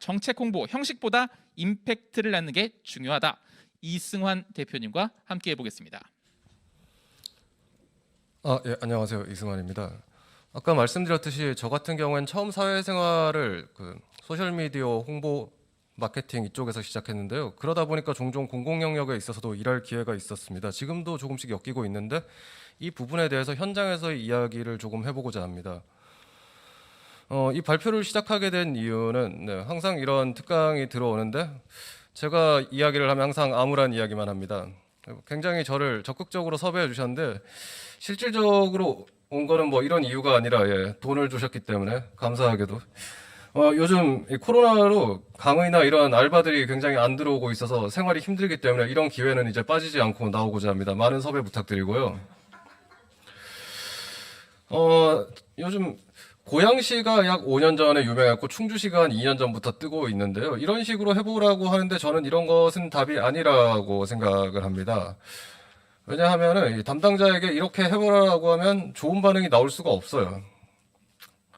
정책 홍보 형식보다 임팩트를 낳는 게 중요하다. 이승환 대표님과 함께 해보겠습니다. 예, 안녕하세요. 이승환입니다. 아까 말씀드렸듯이 저 같은 경우엔 처음 사회생활을 소셜미디어 홍보 마케팅 이쪽에서 시작했는데요. 그러다 보니까 종종 공공 영역에 있어서도 일할 기회가 있었습니다. 지금도 조금씩 엮이고 있는데 이 부분에 대해서 현장에서의 이야기를 조금 해보고자 합니다. 이 발표를 시작하게 된 이유는 항상 이런 특강이 들어오는데 제가 이야기를 하면 항상 암울한 이야기만 합니다. 굉장히 저를 적극적으로 섭외해 주셨는데 실질적으로 온 거는 뭐 이런 이유가 아니라 돈을 주셨기 때문에 감사하게도 요즘 이 코로나로 강의나 이런 알바들이 굉장히 안 들어오고 있어서 생활이 힘들기 때문에 이런 기회는 이제 빠지지 않고 나오고자 합니다. 많은 섭외 부탁드리고요. 요즘 고양시가 약 5년 전에 유명했고 충주시가 한 2년 전부터 뜨고 있는데요. 이런 식으로 해보라고 하는데 저는 이런 것은 답이 아니라고 생각을 합니다. 왜냐하면 담당자에게 이렇게 해보라고 하면 좋은 반응이 나올 수가 없어요.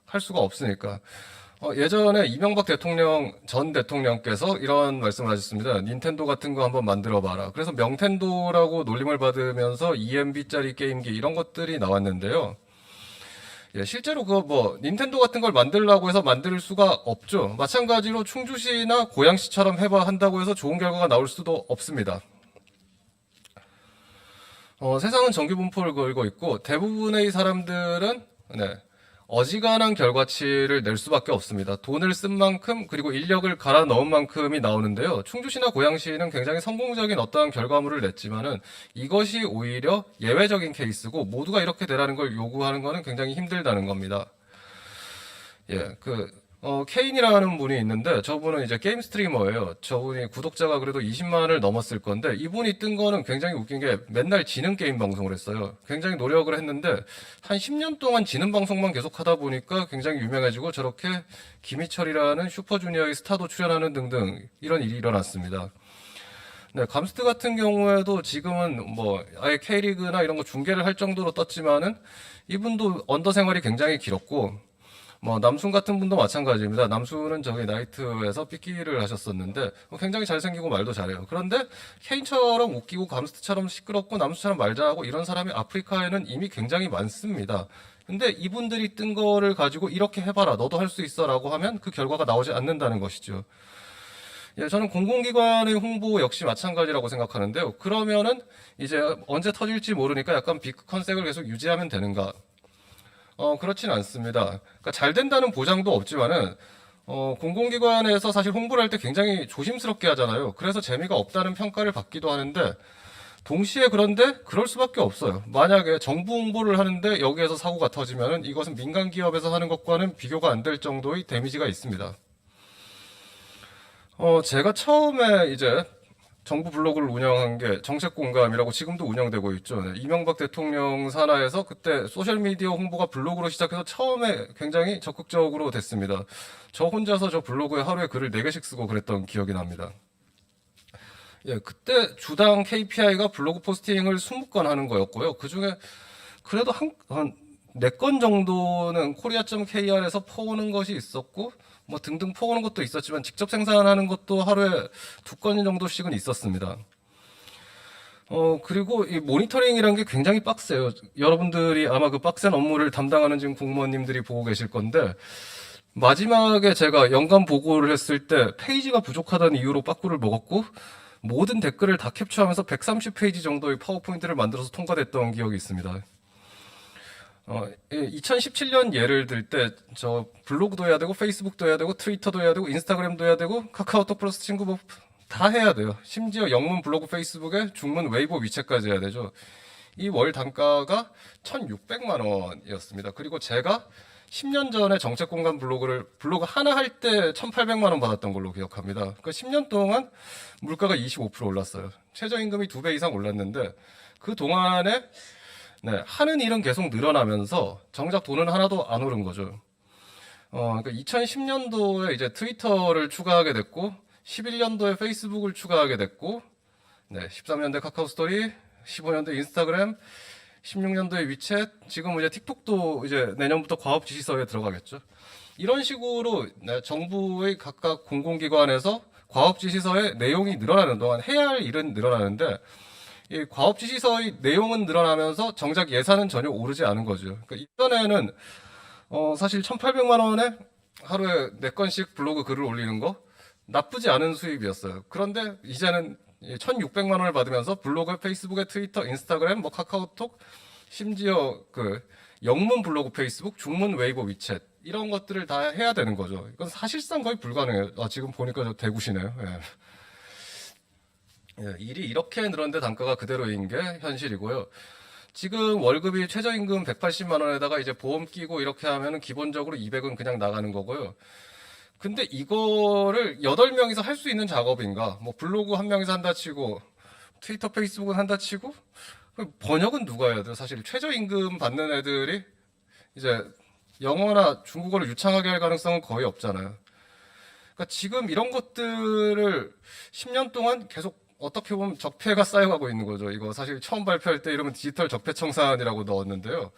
할 수가 없으니까. 예전에 이명박 대통령 전 대통령께서 이런 말씀을 하셨습니다. 닌텐도 같은 거 한번 만들어봐라. 그래서 명텐도라고 놀림을 받으면서 EMB짜리 게임기 이런 것들이 나왔는데요. 실제로 닌텐도 같은 걸 만들려고 해서 만들 수가 없죠. 마찬가지로 충주시나 고양시처럼 해봐 한다고 해서 좋은 결과가 나올 수도 없습니다. 세상은 정규분포를 걸고 있고 대부분의 사람들은 어지간한 결과치를 낼 수밖에 없습니다. 돈을 쓴 만큼 그리고 인력을 갈아 넣은 만큼이 나오는데요. 충주시나 고양시는 굉장히 성공적인 어떠한 결과물을 냈지만은 이것이 오히려 예외적인 케이스고 모두가 이렇게 되라는 걸 요구하는 것은 굉장히 힘들다는 겁니다. 케인이라는 분이 있는데 저분은 이제 게임 스트리머예요. 저분이 구독자가 그래도 20만을 넘었을 건데 이분이 뜬 거는 굉장히 웃긴 게 맨날 지능 게임 방송을 했어요. 굉장히 노력을 했는데 한 10년 동안 지능 방송만 계속 하다 보니까 굉장히 유명해지고 저렇게 김희철이라는 슈퍼주니어의 스타도 출연하는 등등 이런 일이 일어났습니다. 감스트 같은 경우에도 지금은 아예 K리그나 이런 거 중계를 할 정도로 떴지만은 이분도 언더 생활이 굉장히 길었고 남순 같은 분도 마찬가지입니다. 남순은 저기 나이트에서 삐끼를 하셨었는데 굉장히 잘생기고 말도 잘해요. 그런데 케인처럼 웃기고 감스트처럼 시끄럽고 남순처럼 말 잘하고 이런 사람이 아프리카에는 이미 굉장히 많습니다. 근데 이분들이 뜬 거를 가지고 이렇게 해봐라, 너도 할 수 있어 라고 하면 그 결과가 나오지 않는다는 것이죠. 저는 공공기관의 홍보 역시 마찬가지라고 생각하는데요. 그러면은 이제 언제 터질지 모르니까 약간 빅 컨셉을 계속 유지하면 되는가? 그렇진 않습니다. 그러니까 잘 된다는 보장도 없지만은, 공공기관에서 사실 홍보를 할 때 굉장히 조심스럽게 하잖아요. 그래서 재미가 없다는 평가를 받기도 하는데, 동시에 그런데 그럴 수밖에 없어요. 만약에 정부 홍보를 하는데 여기에서 사고가 터지면은 이것은 민간 기업에서 하는 것과는 비교가 안 될 정도의 데미지가 있습니다. 제가 처음에 이제 정부 블로그를 운영한 게 정책공감이라고 지금도 운영되고 있죠. 이명박 대통령 산하에서 그때 소셜미디어 홍보가 블로그로 시작해서 처음에 굉장히 적극적으로 됐습니다. 저 혼자서 저 블로그에 하루에 글을 4개씩 쓰고 그랬던 기억이 납니다. 그때 주당 KPI가 블로그 포스팅을 20건 하는 거였고요. 그 중에 그래도 한 4건 정도는 korea.kr에서 퍼오는 것이 있었고, 등등 퍼오는 것도 있었지만 직접 생산하는 것도 하루에 2건 정도씩은 있었습니다. 그리고 이 모니터링이라는 게 굉장히 빡세요. 여러분들이 아마 그 빡센 업무를 담당하는 지금 공무원님들이 보고 계실 건데, 마지막에 제가 연간 보고를 했을 때 페이지가 부족하다는 이유로 빠꾸를 먹었고, 모든 댓글을 다 캡처하면서 130페이지 정도의 파워포인트를 만들어서 통과됐던 기억이 있습니다. 2017년 예를 들 때 저 블로그도 해야 되고 페이스북도 해야 되고 트위터도 해야 되고 인스타그램도 해야 되고 카카오톡 플러스 친구 다 해야 돼요. 심지어 영문 블로그 페이스북에 중문 웨이보 위챗까지 해야 되죠. 이 월 단가가 1,600만 원이었습니다. 그리고 제가 10년 전에 정책공간 블로그 하나 할 때 1,800만 원 받았던 걸로 기억합니다. 그러니까 10년 동안 물가가 25% 올랐어요. 최저임금이 2배 이상 올랐는데 그 동안에 하는 일은 계속 늘어나면서 정작 돈은 하나도 안 오른 거죠. 그러니까 2010년도에 이제 트위터를 추가하게 됐고, 11년도에 페이스북을 추가하게 됐고, 13년도에 카카오 스토리, 15년도에 인스타그램, 16년도에 위챗, 지금 이제 틱톡도 이제 내년부터 과업 지시서에 들어가겠죠. 이런 식으로 정부의 각각 공공기관에서 과업지시서의 내용이 늘어나는 동안 해야 할 일은 늘어나는데 이 과업지시서의 내용은 늘어나면서 정작 예산은 전혀 오르지 않은 거죠. 그러니까 이전에는 사실 1,800만 원에 하루에 4건씩 블로그 글을 올리는 거 나쁘지 않은 수입이었어요. 그런데 이제는 1,600만 원을 받으면서 블로그, 페이스북에 트위터, 인스타그램, 뭐 카카오톡, 심지어 그 영문 블로그 페이스북, 중문 웨이보 위챗 이런 것들을 다 해야 되는 거죠. 이건 사실상 거의 불가능해요. 지금 보니까 저 대구시네요. 일이 이렇게 늘었는데 단가가 그대로인 게 현실이고요. 지금 월급이 최저임금 180만 원에다가 이제 보험 끼고 이렇게 하면은 기본적으로 200은 그냥 나가는 거고요. 근데 이거를 8명이서 할 수 있는 작업인가? 뭐 블로그 1명이서 한다 치고 트위터, 페이스북은 한다 치고 번역은 누가 해야 돼요? 사실 최저임금 받는 애들이 이제 영어나 중국어를 유창하게 할 가능성은 거의 없잖아요. 그러니까 지금 이런 것들을 10년 동안 계속 어떻게 보면 적폐가 쌓여가고 있는 거죠. 이거 사실 처음 발표할 때 이러면 디지털 적폐 청산이라고 넣었는데요.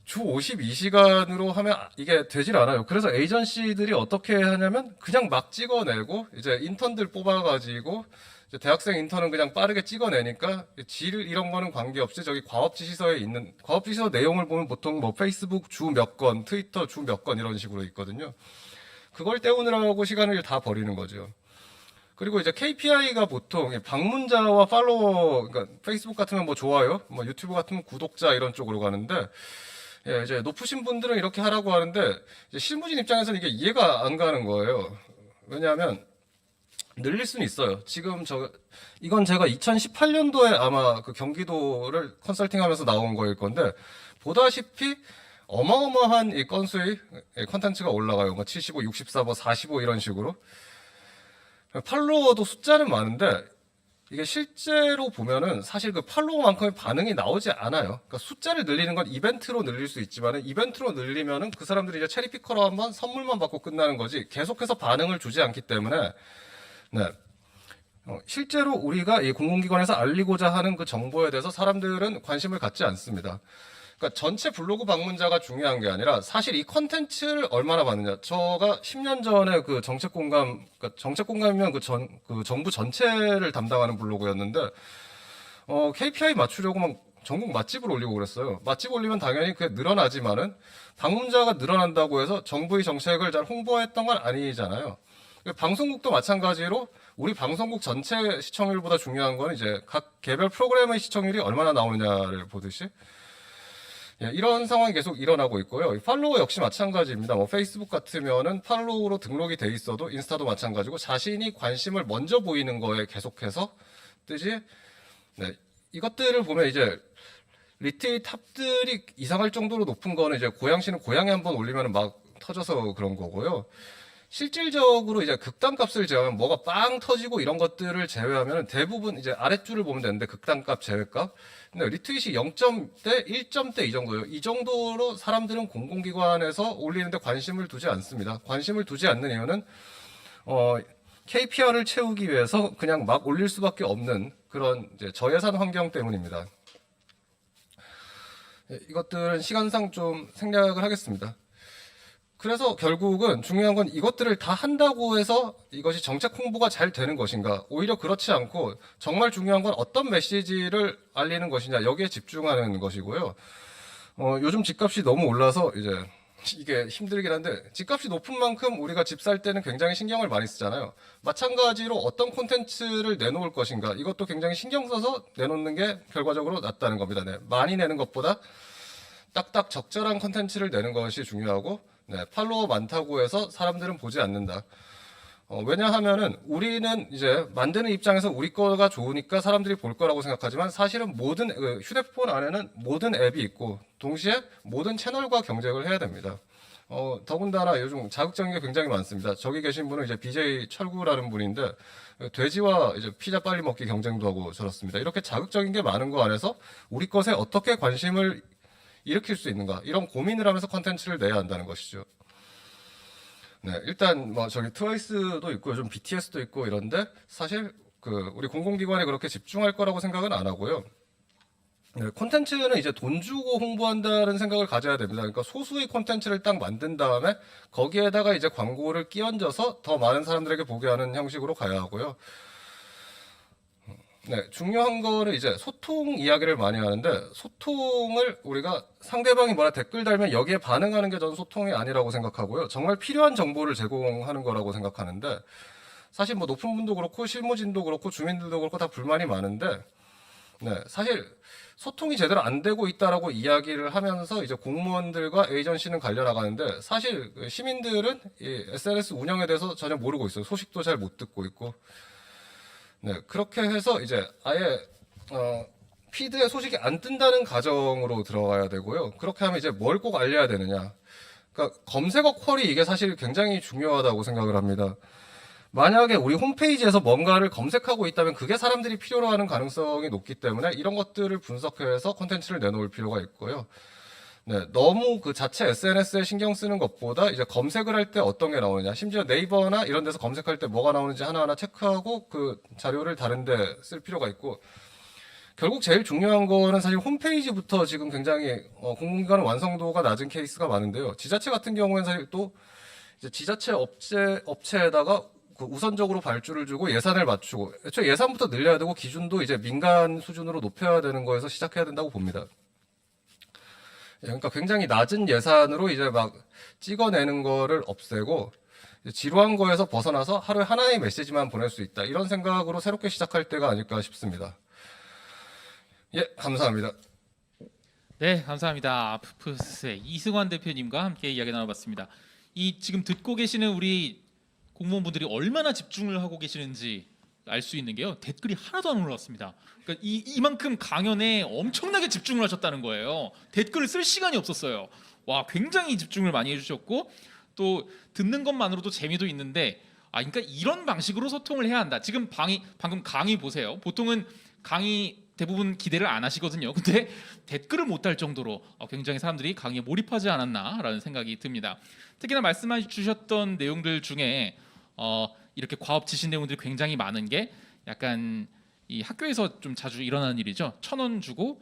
주 52시간으로 하면 이게 되질 않아요. 그래서 에이전시들이 어떻게 하냐면 그냥 막 찍어내고 이제 인턴들 뽑아가지고 이제 대학생 인턴은 그냥 빠르게 찍어내니까 질 이런 거는 관계없이 저기 과업지시서에 있는 과업지시서 내용을 보면 보통 뭐 페이스북 주 몇 건, 트위터 주 몇 건 이런 식으로 있거든요. 그걸 때우느라고 시간을 다 버리는 거죠. 그리고 이제 KPI가 보통 방문자와 팔로워, 그러니까 페이스북 같으면 뭐 좋아요, 뭐 유튜브 같으면 구독자 이런 쪽으로 가는데, 이제 높으신 분들은 이렇게 하라고 하는데, 이제 실무진 입장에서는 이게 이해가 안 가는 거예요. 왜냐하면, 늘릴 수는 있어요. 지금 이건 제가 2018년도에 아마 그 경기도를 컨설팅 하면서 나온 거일 건데, 보다시피 어마어마한 이 건수의 컨텐츠가 올라가요. 뭐 75, 64, 뭐 45 이런 식으로. 팔로워도 숫자는 많은데 이게 실제로 보면은 사실 그 팔로워만큼의 반응이 나오지 않아요. 그러니까 숫자를 늘리는 건 이벤트로 늘릴 수 있지만은 이벤트로 늘리면은 그 사람들이 이제 체리피커로 한번 선물만 받고 끝나는 거지 계속해서 반응을 주지 않기 때문에 네. 실제로 우리가 이 공공기관에서 알리고자 하는 그 정보에 대해서 사람들은 관심을 갖지 않습니다. 그러니까 전체 블로그 방문자가 중요한 게 아니라 사실 이 컨텐츠를 얼마나 받느냐. 제가 10년 전에 그 정책공감, 그러니까 정책공감이면 그 정부 전체를 담당하는 블로그였는데, KPI 맞추려고 막 전국 맛집을 올리고 그랬어요. 맛집 올리면 당연히 그게 늘어나지만은 방문자가 늘어난다고 해서 정부의 정책을 잘 홍보했던 건 아니잖아요. 방송국도 마찬가지로 우리 방송국 전체 시청률보다 중요한 건 이제 각 개별 프로그램의 시청률이 얼마나 나오느냐를 보듯이 이런 상황이 계속 일어나고 있고요. 팔로워 역시 마찬가지입니다. 뭐 페이스북 같으면은 팔로우로 등록이 돼 있어도 인스타도 마찬가지고 자신이 관심을 먼저 보이는 거에 계속해서 뜨지. 네, 이것들을 보면 이제 리트윗 탑들이 이상할 정도로 높은 거는 이제 고양시는 고양이 한번 올리면 막 터져서 그런 거고요. 실질적으로 이제 극단값을 제외하면 뭐가 빵 터지고 이런 것들을 제외하면 대부분 이제 아랫줄을 보면 되는데 극단값 제외값. 근데 리트윗이 0점대, 1점대 이 정도예요. 이 정도로 사람들은 공공기관에서 올리는데 관심을 두지 않습니다. 관심을 두지 않는 이유는 KPI를 채우기 위해서 그냥 막 올릴 수밖에 없는 그런 이제 저예산 환경 때문입니다. 이것들은 시간상 좀 생략을 하겠습니다. 그래서 결국은 중요한 건 이것들을 다 한다고 해서 이것이 정책 홍보가 잘 되는 것인가? 오히려 그렇지 않고 정말 중요한 건 어떤 메시지를 알리는 것이냐 여기에 집중하는 것이고요. 요즘 집값이 너무 올라서 이제 이게 힘들긴 한데 집값이 높은 만큼 우리가 집 살 때는 굉장히 신경을 많이 쓰잖아요. 마찬가지로 어떤 콘텐츠를 내놓을 것인가 이것도 굉장히 신경 써서 내놓는 게 결과적으로 낫다는 겁니다. 네, 많이 내는 것보다 딱딱 적절한 콘텐츠를 내는 것이 중요하고 네, 팔로워 많다고 해서 사람들은 보지 않는다. 왜냐하면은 우리는 이제 만드는 입장에서 우리 거가 좋으니까 사람들이 볼 거라고 생각하지만 사실은 모든 휴대폰 안에는 모든 앱이 있고 동시에 모든 채널과 경쟁을 해야 됩니다. 더군다나 요즘 자극적인 게 굉장히 많습니다. 저기 계신 분은 이제 BJ 철구라는 분인데 돼지와 이제 피자 빨리 먹기 경쟁도 하고 저렇습니다. 이렇게 자극적인 게 많은 거 안에서 우리 것에 어떻게 관심을 일으킬 수 있는가 이런 고민을 하면서 컨텐츠를 내야 한다는 것이죠. 네, 일단 뭐 저기 트와이스도 있고 요즘 BTS도 있고 이런데 사실 그 우리 공공기관에 그렇게 집중할 거라고 생각은 안 하고요. 네, 콘텐츠는 이제 돈 주고 홍보한다는 생각을 가져야 됩니다. 그러니까 소수의 콘텐츠를 딱 만든 다음에 거기에다가 이제 광고를 끼얹어서 더 많은 사람들에게 보게 하는 형식으로 가야 하고요. 네, 중요한 거는 이제 소통 이야기를 많이 하는데, 소통을 우리가 상대방이 뭐라 댓글 달면 여기에 반응하는 게 저는 소통이 아니라고 생각하고요. 정말 필요한 정보를 제공하는 거라고 생각하는데, 사실 뭐 높은 분도 그렇고 실무진도 그렇고 주민들도 그렇고 다 불만이 많은데, 네, 사실 소통이 제대로 안 되고 있다라고 이야기를 하면서 이제 공무원들과 에이전시는 갈려나가는데, 사실 그 시민들은 이 SNS 운영에 대해서 전혀 모르고 있어요. 소식도 잘 못 듣고 있고. 네, 그렇게 해서 이제 아예 피드에 소식이 안 뜬다는 가정으로 들어가야 되고요. 그렇게 하면 이제 뭘 꼭 알려야 되느냐. 그러니까 검색어 쿼리, 이게 사실 굉장히 중요하다고 생각을 합니다. 만약에 우리 홈페이지에서 뭔가를 검색하고 있다면 그게 사람들이 필요로 하는 가능성이 높기 때문에 이런 것들을 분석해서 콘텐츠를 내놓을 필요가 있고요. 네, 너무 그 자체 SNS에 신경 쓰는 것보다 이제 검색을 할 때 어떤 게 나오느냐, 심지어 네이버나 이런 데서 검색할 때 뭐가 나오는지 하나하나 체크하고 그 자료를 다른 데 쓸 필요가 있고, 결국 제일 중요한 거는 사실 홈페이지부터 지금 굉장히 공공기관 완성도가 낮은 케이스가 많은데요. 지자체 같은 경우에는 사실 또 이제 지자체 업체에다가 그 우선적으로 발주를 주고 예산을 맞추고, 애초에 예산부터 늘려야 되고 기준도 이제 민간 수준으로 높여야 되는 거에서 시작해야 된다고 봅니다. 그러니까 굉장히 낮은 예산으로 이제 막 찍어내는 거를 없애고 지루한 거에서 벗어나서 하루에 하나의 메시지만 보낼 수 있다, 이런 생각으로 새롭게 시작할 때가 아닐까 싶습니다. 예, 감사합니다. 네, 감사합니다. 푸푸스의 이승환 대표님과 함께 이야기 나눠봤습니다. 이 지금 듣고 계시는 우리 공무원분들이 얼마나 집중을 하고 계시는지 알 수 있는 게요, 댓글이 하나도 안 올라왔습니다. 그러니까 이만큼 강연에 엄청나게 집중을 하셨다는 거예요. 댓글을 쓸 시간이 없었어요. 와, 굉장히 집중을 많이 해주셨고, 또 듣는 것만으로도 재미도 있는데, 그러니까 이런 방식으로 소통을 해야 한다. 지금 방금 강의 보세요. 보통은 강의 대부분 기대를 안 하시거든요. 근데 댓글을 못 달 정도로 굉장히 사람들이 강의에 몰입하지 않았나라는 생각이 듭니다. 특히나 말씀해 주셨던 내용들 중에 이렇게 과업지신 내용들이 굉장히 많은 게, 약간 이 학교에서 좀 자주 일어나는 일이죠. 1,000원 주고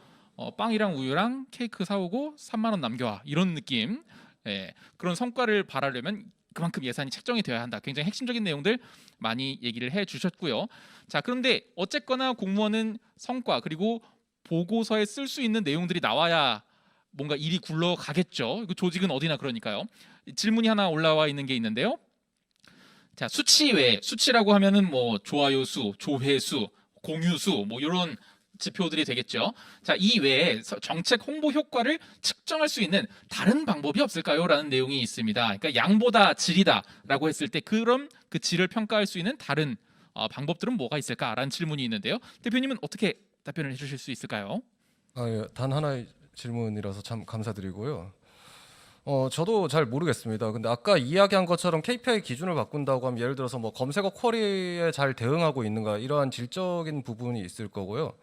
빵이랑 우유랑 케이크 사오고 3만 원 남겨와, 이런 느낌. 예, 그런 성과를 바라려면 그만큼 예산이 책정이 되어야 한다. 굉장히 핵심적인 내용들 많이 얘기를 해주셨고요. 자, 그런데 어쨌거나 공무원은 성과 그리고 보고서에 쓸 수 있는 내용들이 나와야 뭔가 일이 굴러가겠죠. 그 조직은 어디나 그러니까요. 질문이 하나 올라와 있는 게 있는데요. 자, 수치 외에, 수치라고 하면은 뭐 좋아요 수, 조회수, 공유 수, 뭐 이런 지표들이 되겠죠. 자, 이 외에 정책 홍보 효과를 측정할 수 있는 다른 방법이 없을까요? 라는 내용이 있습니다. 그러니까 양보다 질이다라고 했을 때 그럼 그 질을 평가할 수 있는 다른 방법들은 뭐가 있을까라는 질문이 있는데요. 대표님은 어떻게 답변을 해주실 수 있을까요? 예, 단 하나의 질문이라서 참 감사드리고요. 저도 잘 모르겠습니다. 근데 아까 이야기한 것처럼 KPI 기준을 바꾼다고 하면, 예를 들어서 뭐 검색어 쿼리에 잘 대응하고 있는가, 이러한 질적인 부분이 있을 거고요.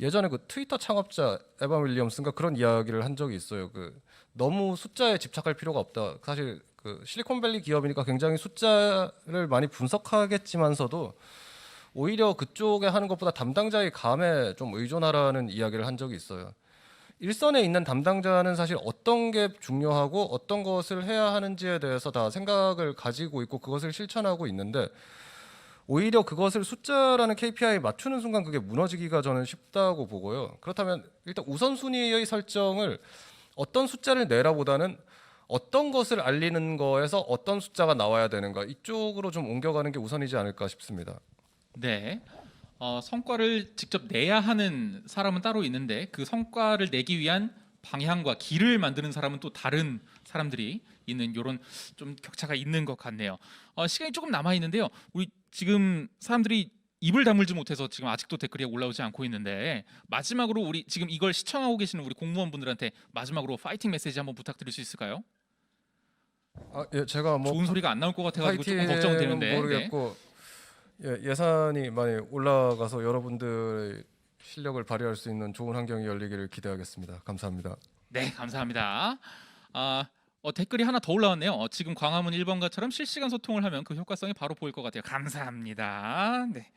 예전에 그 트위터 창업자 에바 윌리엄슨가 그런 이야기를 한 적이 있어요. 그 너무 숫자에 집착할 필요가 없다. 사실 그 실리콘밸리 기업이니까 굉장히 숫자를 많이 분석하겠지만서도 오히려 그쪽에 하는 것보다 담당자의 감에 좀 의존하라는 이야기를 한 적이 있어요. 일선에 있는 담당자는 사실 어떤 게 중요하고 어떤 것을 해야 하는지에 대해서 다 생각을 가지고 있고 그것을 실천하고 있는데, 오히려 그것을 숫자라는 KPI에 맞추는 순간 그게 무너지기가 저는 쉽다고 보고요. 그렇다면 일단 우선순위의 설정을 어떤 숫자를 내라보다는 어떤 것을 알리는 거에서 어떤 숫자가 나와야 되는가, 이쪽으로 좀 옮겨가는 게 우선이지 않을까 싶습니다. 네. 성과를 직접 내야 하는 사람은 따로 있는데, 그 성과를 내기 위한 방향과 길을 만드는 사람은 또 다른 사람들이 있는, 이런 좀 격차가 있는 것 같네요. 시간이 조금 남아 있는데요. 우리 지금 사람들이 입을 다물지 못해서 지금 아직도 댓글이 올라오지 않고 있는데, 마지막으로 우리 지금 이걸 시청하고 계시는 우리 공무원분들한테 마지막으로 파이팅 메시지 한번 부탁드릴 수 있을까요? 예, 제가 뭐 좋은 소리가 안 나올 것 같아가지고 조금 파이팅은 걱정되는데. 네. 모르겠고, 예산이 많이 올라가서 여러분들의 실력을 발휘할 수 있는 좋은 환경이 열리기를 기대하겠습니다. 감사합니다. 네, 감사합니다. 댓글이 하나 더 올라왔네요. 지금 광화문 1번가처럼 실시간 소통을 하면 그 효과성이 바로 보일 것 같아요. 감사합니다. 네.